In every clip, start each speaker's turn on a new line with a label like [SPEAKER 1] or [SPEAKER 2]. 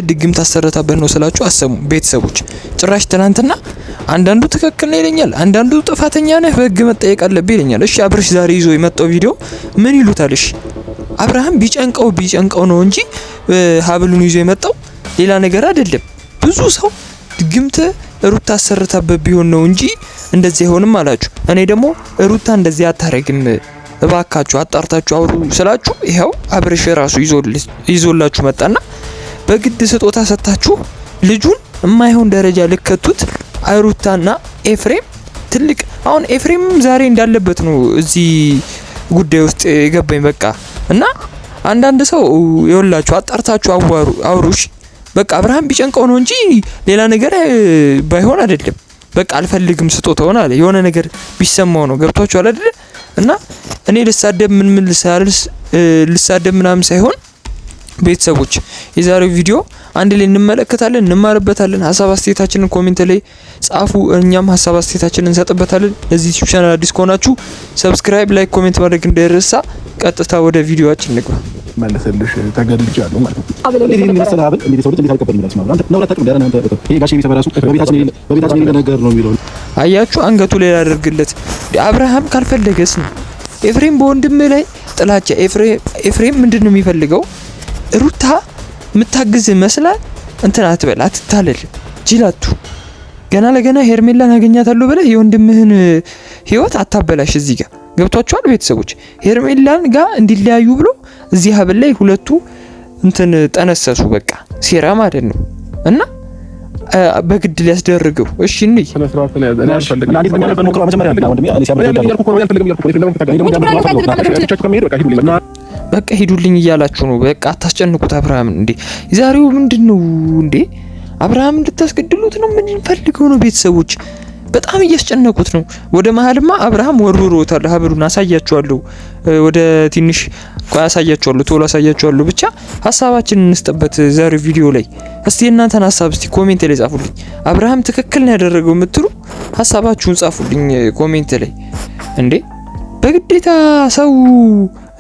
[SPEAKER 1] ድግም ታሰረታበት ነው ስላችሁ አሰሙ ቤተሰቦች። ጭራሽ ትናንትና አንዳንዱ ትክክል ነው ይለኛል፣ አንዳንዱ ጥፋተኛ ነህ በህግ መጠየቅ አለብህ ይለኛል። እሺ አብርሽ ዛሬ ይዞ የመጣው ቪዲዮ ምን ይሉታል? እሺ አብርሃም ቢጨንቀው ነው እንጂ ሀብሉን ይዞ የመጣው ሌላ ነገር አይደለም። ብዙ ሰው ድግምት ሩታ አሰርታበት ቢሆን ነው እንጂ እንደዚህ አይሆንም አላችሁ። እኔ ደግሞ ሩታ እንደዚህ አታረግም እባካችሁ አጣርታችሁ አውሩ ስላችሁ ይሄው አብርሽ ራሱ ይዞላችሁ መጣና በግድ ስጦታ ሰጣችሁ ልጁን የማይሆን ደረጃ ልከቱት። ሩታና ኤፍሬም ትልቅ አሁን ኤፍሬም ዛሬ እንዳለበት ነው እዚህ ጉዳይ ውስጥ የገባኝ በቃ። እና አንዳንድ ሰው ይወላችሁ አጣርታችሁ አውሩሽ በቃ አብርሃም ቢጨንቀው ነው እንጂ ሌላ ነገር ባይሆን አይደለም። በቃ አልፈልግም ስጦታውን አለ የሆነ ነገር ቢሰማው ነው። ገብቷችኋል አይደል? እና እኔ ልሳደብ ልሳደብ ምናምን ሳይሆን ቤተሰቦች የዛሬው ቪዲዮ አንድ ላይ እንመለከታለን፣ እንማርበታለን። ሀሳብ አስተያየታችንን ኮሜንት ላይ ጻፉ፣ እኛም ሀሳብ አስተያየታችንን እንሰጥበታለን። ለዚህ ዩቲዩብ ቻናል አዲስ ከሆናችሁ ሰብስክራይብ፣ ላይክ፣ ኮሜንት ማድረግ እንዳይረሳ። ቀጥታ ወደ ቪዲዮአችን እንግባ።
[SPEAKER 2] መለሰልሽ ተገልጫለሁ ማለት ነው። እንዴት ነው ሀብል እንዴት ሰው እንዴት አልቀበልም ይላል ማለት ነው። ለወጣት እንደና አንተ ይሄ ጋሽ የሚሰበራሱ በቤታችን ነገር ነው የሚለው
[SPEAKER 1] አያችሁ። አንገቱ ላይ ያደርግለት አብርሃም ካልፈለገስ ነው ኤፍሬም በወንድም ላይ ጥላቻ። ኤፍሬም ምንድነው የሚፈልገው? ሩታ ምታግዝ መስላል እንትን አትበል፣ አትታለል፣ ጅላቱ ገና ለገና ሄርሜላን አገኛታለሁ ብለህ የወንድምህን ህይወት አታበላሽ። እዚህ ጋር ገብቷችኋል ቤተሰቦች? ሄርሜላን ጋር እንዲለያዩ ብሎ እዚህ ሀብል ላይ ሁለቱ እንትን ጠነሰሱ። በቃ ሴራ ማለት ነው። እና በግድ ሊያስደርገው እሺ እንይ በቃ ሂዱልኝ እያላችሁ ነው። በቃ አታስጨንቁት አብርሃምን። እንዴ ዛሬው ምንድነው እንዴ? አብርሃም እንድታስገድሉት ነው? ምን ፈልገው ነው ቤተሰቦች? በጣም እያስጨነቁት ነው። ወደ መሀልማ አብርሃም ወርውሮታል። ሀብሉን አሳያችኋለሁ፣ ወደ ትንሽ ቆይ አሳያችኋለሁ፣ ቶሎ አሳያችኋለሁ። ብቻ ሀሳባችንን እንስጥበት ዛሬ ቪዲዮ ላይ። እስቲ እናንተን ሀሳብ እስቲ ኮሜንት ላይ ጻፉልኝ። አብርሃም ትክክል ነው ያደረገው የምትሉ ሀሳባችሁን ጻፉልኝ ኮሜንት ላይ። እንዴ በግዴታ ሰው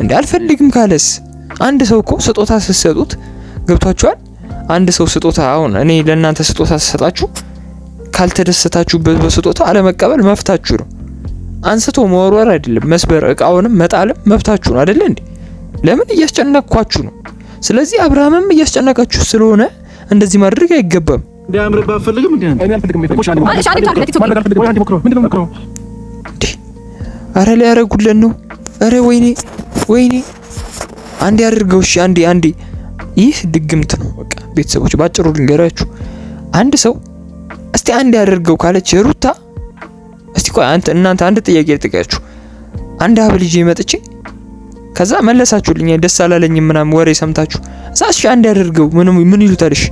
[SPEAKER 1] እንዴ አልፈልግም ካለስ? አንድ ሰው እኮ ስጦታ ስትሰጡት ገብቷችኋል? አንድ ሰው ስጦታ አሁን እኔ ለእናንተ ስጦታ ስሰጣችሁ ካልተደሰታችሁበት በስጦታ አለመቀበል መፍታችሁ ነው። አንስቶ መወርወር አይደለም፣ መስበር እቃውንም መጣልም መፍታችሁ ነው አይደል እንዴ? ለምን እያስጨነቅኳችሁ ነው። ስለዚህ አብርሃምም እያስጨነቃችሁ ስለሆነ እንደዚህ ማድረግ አይገባም።
[SPEAKER 2] እንዲያምር ባፈልግም እንዴ እኔ አልፈልግም።
[SPEAKER 1] አረ ላይ ያረጉልን ነው። አረ ወይኔ አንዴ አድርገው እሺ፣ አንዴ ይህ ድግምት ነው በቃ ቤተሰቦች። ባጭሩ ልንገራችሁ፣ አንድ ሰው እስቲ አንዴ አድርገው ካለች ሩታ፣ እስቲ ቆይ እናንተ አንድ ጥያቄ ልጠይቃችሁ። አንድ ሀብል ይዤ መጥቼ ከዛ መለሳችሁልኝ ደስ አላለኝም ምናምን ወሬ ሰምታችሁ እዛ እሺ አንዴ አድርገው ምን ይሉታል? እሺ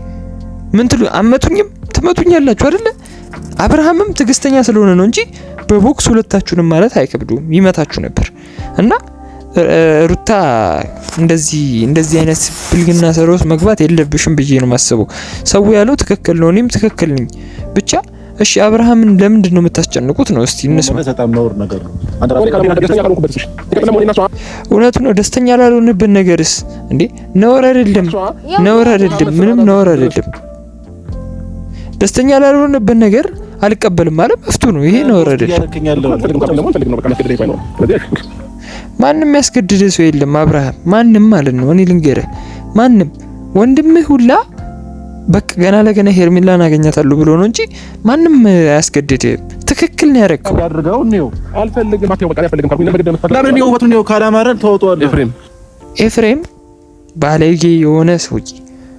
[SPEAKER 1] ምን ትሉ? አመቱኝም ትመቱኛላችሁ አይደለ? አብርሃምም ትዕግስተኛ ስለሆነ ነው እንጂ በቦክስ ሁለታችሁንም ማለት አይከብዱም፣ ይመታችሁ ነበር። እና ሩታ እንደዚህ አይነት ብልግና ሰሮስ መግባት የለብሽም ብዬ ነው ማስበው። ሰው ያለው ትክክል ነው፣ እኔም ትክክል ነኝ። ብቻ እሺ አብርሃምን ለምንድን ነው የምታስጨንቁት ነው? እስቲ እንስማ።
[SPEAKER 2] በጣም ነውር ነገር ነው።
[SPEAKER 1] እውነቱ ነው። ደስተኛ ላልሆንበት ነገርስ እንዴ ነውር አይደለም፣ ምንም ነውር አይደለም። ደስተኛ ላልሆንበት ነገር አልቀበልም ማለት መፍቱ ነው። ይሄ ነውር አይደለም። ማንም ያስገድደ ሰው የለም አብርሃም፣ ማንም ማለት ነው። እኔ ልንገርህ፣ ማንም ወንድምህ ሁላ በቃ ገና ለገና ሄርሜላን አገኛታለሁ ብሎ ነው እንጂ ማንም አያስገድድህም። ትክክል ነው ያደረገው። ኤፍሬም ባለጌ የሆነ ሰውዬ፣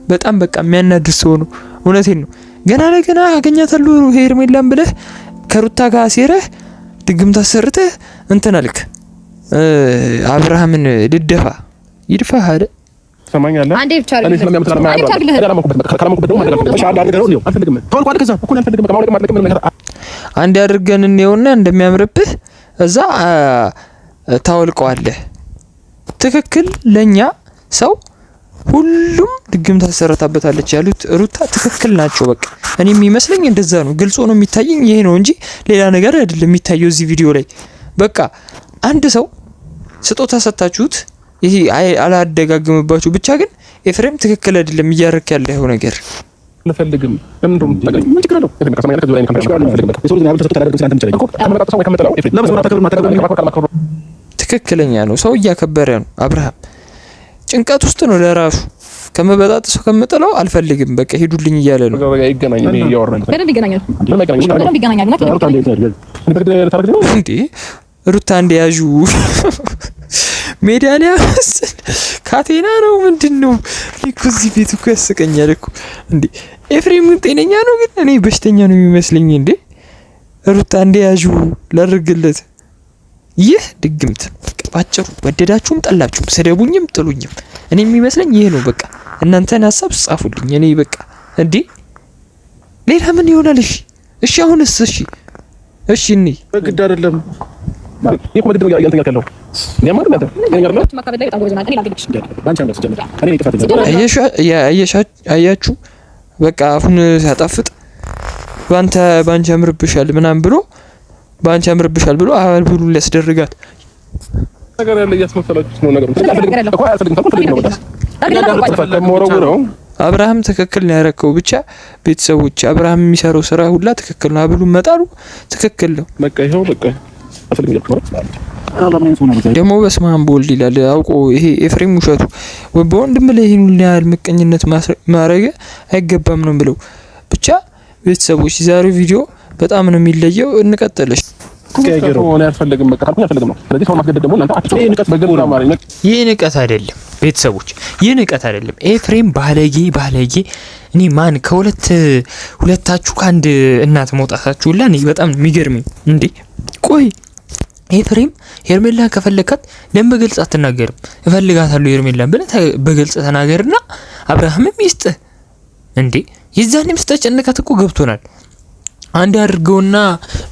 [SPEAKER 1] በጣም በቃ የሚያናድድ ሰው ነው። እውነቴን ነው። ገና ለገና አገኛታለሁ ሄርሜላን ብለህ ከሩታ ጋር ሴረህ ድግምት አሰርተህ እንትን አልክ። አብርሃምን ልደፋ ይድፋህ አይደል?
[SPEAKER 2] ሰማኛለህ። አንዴ ብቻ
[SPEAKER 1] አንዴ አድርገን እንየውና እንደሚያምርብህ እዛ ታወልቀዋለህ። ትክክል ለኛ ሰው ሁሉም ድግምት አሰረታበታለች ያሉት ሩታ ትክክል ናቸው። በቃ እኔ የሚመስለኝ እንደዛ ነው። ግልጽ ነው የሚታየኝ ይሄ ነው እንጂ ሌላ ነገር አይደለም የሚታየው እዚህ ቪዲዮ ላይ። በቃ አንድ ሰው ስጦታ ሰጣችሁት ይሄ አላደጋግምባችሁ። ብቻ ግን ኤፍሬም ትክክል አይደለም እያረክ ያለው ነገር
[SPEAKER 3] ለፈልግም ለምንድነው ታገኝ ምን ችግር አለው? ኤፍሬም ከሰማኛ ከዚህ ላይ
[SPEAKER 1] ትክክለኛ ነው። ሰው እያከበረ ነው። አብርሃም ጭንቀት ውስጥ ነው ለራሱ ከመበጣጥሰው ከምጥለው አልፈልግም በቃ ሄዱልኝ እያለ ነው።
[SPEAKER 3] ይገናኛል እያወራን
[SPEAKER 1] እንዴ ሩታ እንደ ያዡ ሜዳሊያ ካቴና ነው ምንድነው? እኮ እዚህ ቤት እኮ ያስቀኛል እኮ እንዴ። ኤፍሬም ግን ጤነኛ ነው፣ ግን እኔ በሽተኛ ነው የሚመስለኝ። እንዴ ሩታ እንደ ያዡ ላድርግለት። ይህ ድግምት ባጭሩ ወደዳችሁም ጠላችሁም ስደቡኝም ጥሉኝም እኔ የሚመስለኝ ይሄ ነው። በቃ እናንተን ሐሳብ ጻፉልኝ። እኔ በቃ እንዴ ሌላ ምን ይሆናል? እሺ አሁንስ እሺ እኔ
[SPEAKER 3] በግድ አይደለም ይሄ ኮሜዲ ነው ያልተኛከለው
[SPEAKER 1] አያችሁ በቃ አሁን ሲያጣፍጥ ባንቺ ያምርብሻል ምናምን ብሎ ባንቺ ያምርብሻል ብሎ አባል ብሉ ሊያስደርጋት
[SPEAKER 3] ነገር ያለ ያስመሰላችሁ ነው ነገሩ።
[SPEAKER 1] አብርሃም ትክክል ነው ያረከው። ብቻ ቤተሰቦች አብርሃም የሚሰራው ስራ ሁላ ትክክል ነው። አብሉ መጣሉ ትክክል ነው።
[SPEAKER 3] በቃ ይሄው በቃ
[SPEAKER 1] ደግሞ በስመ አብ ወልድ ይላል አውቆ። ይሄ ኤፍሬም ውሸቱ በወንድም ላይ ይሄን ያህል ምቀኝነት ማረገ አይገባም ነው ብለው። ብቻ ቤተሰቦች የዛሬው ቪዲዮ በጣም ነው የሚለየው። እንቀጥልሽ ይህ ንቀት አይደለም ቤተሰቦች፣ ይህ ንቀት አይደለም። ኤፍሬም ባለጌ እኔ ማን ሁለታችሁ ከአንድ እናት መውጣታችሁላ እኔ በጣም የሚገርመኝ እንዴ። ቆይ ኤፍሬም ሄርሜላን ከፈለካት ለምን በግልጽ አትናገርም? እፈልጋታለሁ ሄርሜላን ብለህ በግልጽ ተናገርና አብርሃምም ይስጥህ እንዴ። የዛኔም ስተጨነቃት እኮ ገብቶናል። አንድ አድርገውና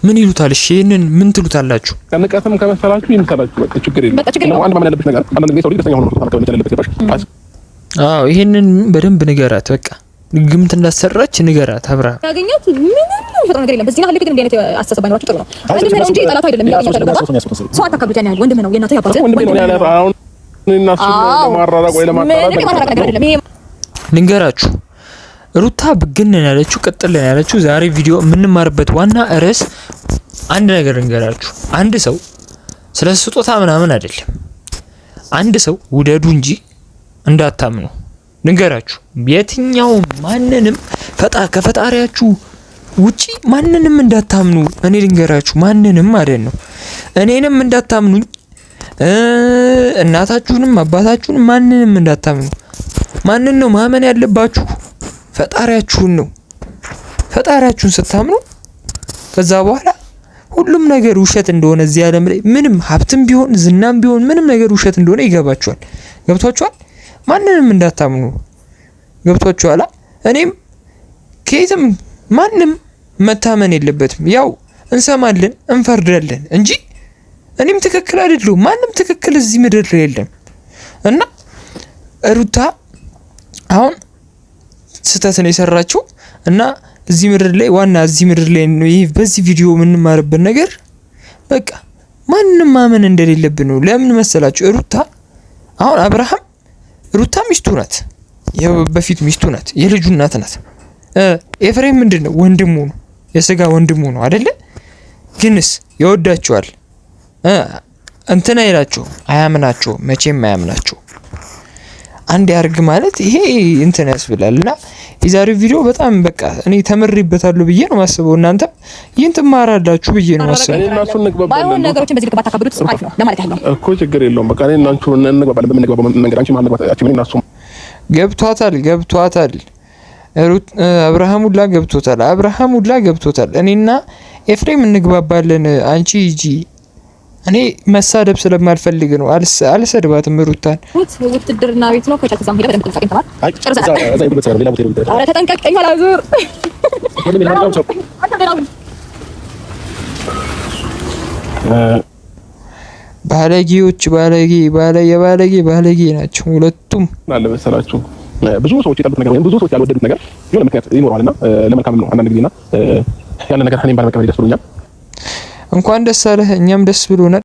[SPEAKER 1] ምን ይሉታል? እሺ ይሄንን ምን ትሉታላችሁ?
[SPEAKER 3] ከንቀትም ከመሰላችሁ ይምሰላችሁ በቃ ችግር የለም። አንድ ማመን ያለብሽ ነገር አንድ ነገር ሰው ደስተኛ ሆኖ ተማከለ ያለበት ይባሽ።
[SPEAKER 1] አዎ ይሄንን በደንብ ንገራት። በቃ ግምት እንዳሰራች ንገራት። አብርሃም
[SPEAKER 4] ያገኛት ምንም ፈጥሮ ነገር የለም። በዚህ ነው ግን እንዴት አስተሳሰብ ባይኖራችሁ ጥሩ ነው። ወንድም ነው እንጂ ጠላት አይደለም። ሰው አታካብዱ። ያን ያህል ወንድም ነው የእናትህ ያባተ
[SPEAKER 3] ወንድም ነው ያለ አሁን እናሱ ለማራራቅ ወይ ለማጣራት
[SPEAKER 1] ልንገራችሁ። ሩታ ብግን ያለችው ቅጥል ያለችው ዛሬ ቪዲዮ የምንማርበት ዋና ርዕስ አንድ ነገር ልንገራችሁ። አንድ ሰው ስለ ስጦታ ምናምን አይደለም። አንድ ሰው ውደዱ እንጂ እንዳታምኑ ልንገራችሁ። የትኛው ማንንም ከፈጣሪያችሁ ውጪ ማንንም እንዳታምኑ እኔ ልንገራችሁ። ማንንም ማለት ነው። እኔንም እንዳታምኑኝ፣ እናታችሁንም አባታችሁንም ማንንም እንዳታምኑ። ማንን ነው ማመን ያለባችሁ? ፈጣሪያችሁን ነው። ፈጣሪያችሁን ስታምኑ ከዛ በኋላ ሁሉም ነገር ውሸት እንደሆነ እዚህ ዓለም ላይ ምንም ሀብትም ቢሆን ዝናም ቢሆን ምንም ነገር ውሸት እንደሆነ ይገባችኋል። ገብቷችኋል? ማንንም እንዳታምኑ ገብቷችኋል? እኔም ከየትም ማንም መታመን የለበትም። ያው እንሰማለን እንፈርዳለን እንጂ እኔም ትክክል አይደለሁም። ማንም ትክክል እዚህ ምድር ላይ የለም። እና ሩታ አሁን ስህተት ነው የሰራችው እና እዚህ ምድር ላይ እዚህ ምድር ላይ ነው ይሄ በዚህ ቪዲዮ የምንማርበት ነገር በቃ ማንንም ማመን እንደሌለብን ነው። ለምን መሰላችሁ? ሩታ አሁን አብርሃም ሩታ ሚስቱ ናት፣ በፊት ሚስቱ ናት፣ የልጁ እናት ናት። ኤፍሬም ምንድነው? ወንድሙ ነው፣ የስጋ ወንድሙ ነው አይደለ? ግንስ ይወዳቸዋል። እንትና ይላቸው አያምናቸው፣ መቼም አያምናቸው። አንድ ያርግ ማለት ይሄ እንትን ያስብላልና የዛሬው ቪዲዮ በጣም በቃ እኔ ተመሪበታለሁ ብዬ ነው ማስበው። እናንተ ይህን ትማራላችሁ ብዬ ነው ማስበው።
[SPEAKER 3] እኔ እና እሱ እንግባባለን።
[SPEAKER 4] ነገሮችን በዚህ ልክ ባታካብዱት አሪፍ ነው ለማለት ያለው
[SPEAKER 3] እኮ ችግር የለውም። በቃ እኔ እና አንቺ እንግባባለን። በምንግባባው መንገድ አንቺ ማን እንግባባችሁ? እኔ እና እሱ
[SPEAKER 1] ገብቷታል። አብርሃም ሁላ ገብቶታል። እኔና ኤፍሬም እንግባባለን። አንቺ ሂጂ። እኔ መሳደብ ስለማልፈልግ ነው። አልሰድባትም ሩታን።
[SPEAKER 4] ውትድርና ቤት ነው ከቻልክ ዛም ሄደህ በደንብ ተንቀሳቀስ ተማር። ኧረ ተጠንቀቅ። አላዙር
[SPEAKER 1] ባለጌዎች ባለጌ ናቸው ሁለቱም።
[SPEAKER 3] አለ መሰላችሁ ብዙ ሰዎች የጠሉት ነገር ወይም ብዙ ሰዎች ያልወደዱት ነገር የሆነ ምክንያት ይኖራልና ለመልካም ነው አንዳንድ ጊዜና ያለ ነገር እኔም ባለመቀበል ደስ ብሎኛል።
[SPEAKER 1] እንኳን ደስ አለህ። እኛም ደስ ብሎናል።